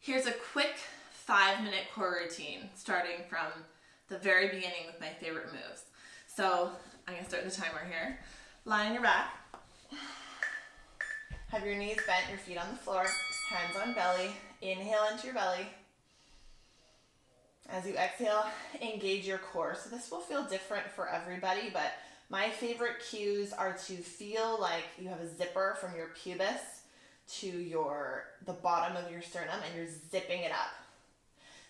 Here's a quick 5-minute core routine starting from the very beginning with my favorite moves. So I'm gonna start the timer here. Lie on your back. Have your knees bent, your feet on the floor, hands on belly. Inhale into your belly. As you exhale, engage your core. So this will feel different for everybody, but my favorite cues are to feel like you have a zipper from your pubis to the bottom of your sternum, and you're zipping it up.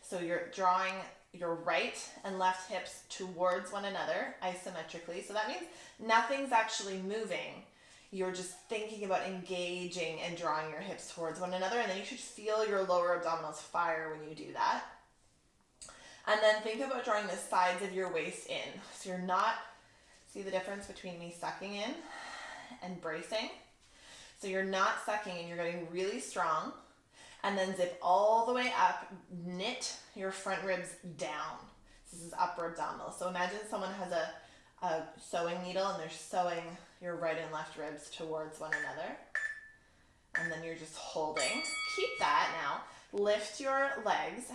So you're drawing your right and left hips towards one another isometrically. So that means nothing's actually moving. You're just thinking about engaging and drawing your hips towards one another, and then you should feel your lower abdominals fire when you do that. And then think about drawing the sides of your waist in. So you're not, see the difference between me sucking in and bracing? So you're not sucking in, you're getting really strong, and then zip all the way up, knit your front ribs down. This is upper abdominal. So imagine someone has a sewing needle and they're sewing your right and left ribs towards one another. And then you're just holding. Keep that now. Lift your legs,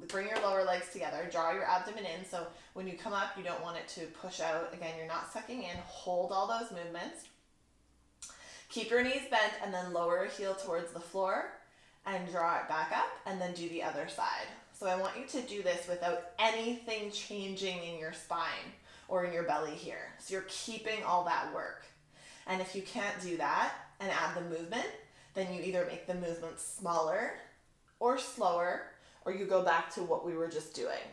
bring your lower legs together, draw your abdomen in. So when you come up, you don't want it to push out. Again, you're not sucking in. Hold all those movements. Keep your knees bent and then lower a heel towards the floor and draw it back up, and then do the other side. So I want you to do this without anything changing in your spine or in your belly here. So you're keeping all that work. And if you can't do that and add the movement, then you either make the movement smaller or slower, or you go back to what we were just doing.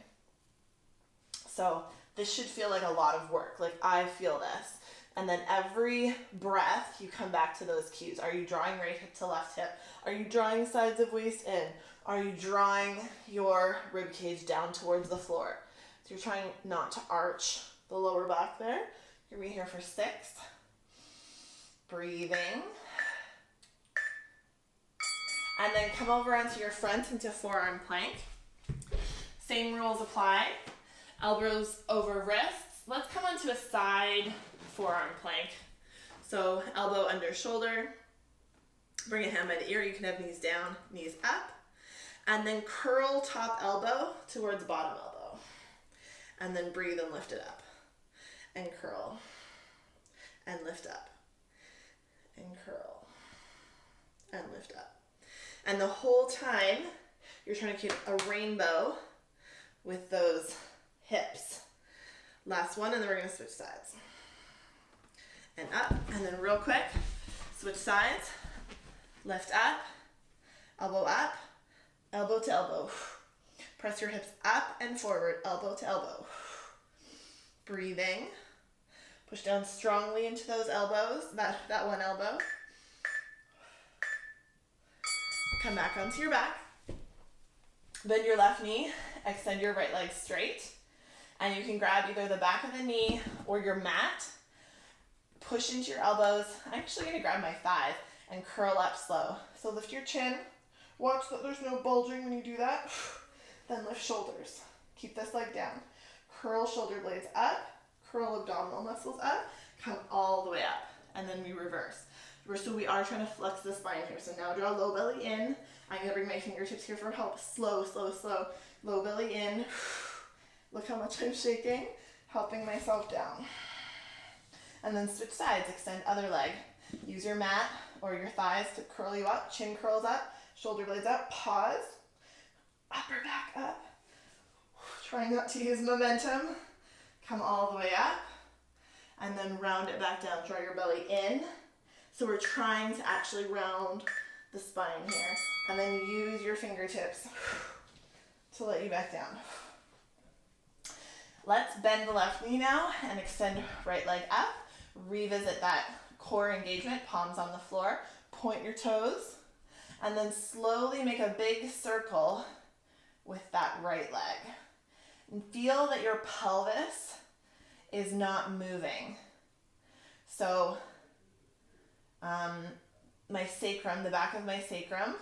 So this should feel like a lot of work. Like I feel this. And then every breath, you come back to those cues. Are you drawing right hip to left hip? Are you drawing sides of waist in? Are you drawing your rib cage down towards the floor? So you're trying not to arch the lower back there. You're gonna be here for 6. Breathing. And then come over onto your front into forearm plank. Same rules apply. Elbows over wrists. Let's come onto a side forearm plank. So elbow under shoulder. Bring a hand by the ear. You can have knees down, knees up. And then curl top elbow towards bottom elbow. And then breathe and lift it up. And curl. And lift up. And curl. And lift up. And the whole time, you're trying to keep a rainbow with those hips. Last one, and then we're going to switch sides. And up, and then real quick, switch sides. Lift up, elbow to elbow. Press your hips up and forward, elbow to elbow. Breathing. Push down strongly into those elbows, that one elbow. Come back onto your back. Bend your left knee, extend your right leg straight. And you can grab either the back of the knee or your mat. Push into your elbows. I'm actually going to grab my thighs and curl up slow. So lift your chin. Watch that there's no bulging when you do that. Then lift shoulders. Keep this leg down. Curl shoulder blades up. Curl abdominal muscles up. Come all the way up. And then we reverse. So we are trying to flex the spine here. So now draw low belly in. I'm going to bring my fingertips here for help. Slow, slow, slow. Low belly in. Look how much I'm shaking. Helping myself down. And then switch sides. Extend other leg. Use your mat or your thighs to curl you up. Chin curls up. Shoulder blades up. Pause. Upper back up. Try not to use momentum. Come all the way up. And then round it back down. Draw your belly in. So we're trying to actually round the spine here. And then use your fingertips to let you back down. Let's bend the left knee now and extend right leg up. Revisit that core engagement, palms on the floor. Point your toes. And then slowly make a big circle with that right leg. And feel that your pelvis is not moving. So my sacrum, the back of my sacrum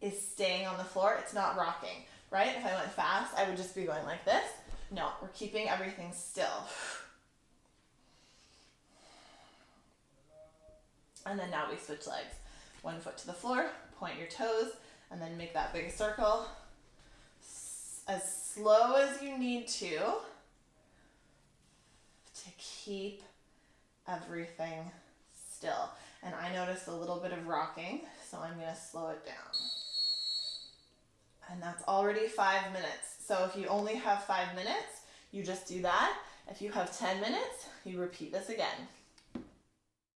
is staying on the floor. It's not rocking, right? If I went fast, I would just be going like this. No, we're keeping everything still. And then now we switch legs. One foot to the floor, point your toes, and then make that big circle as slow as you need to keep everything still. And I noticed a little bit of rocking, so I'm going to slow it down. And that's already 5 minutes. So if you only have 5 minutes, you just do that. If you have 10 minutes, you repeat this again.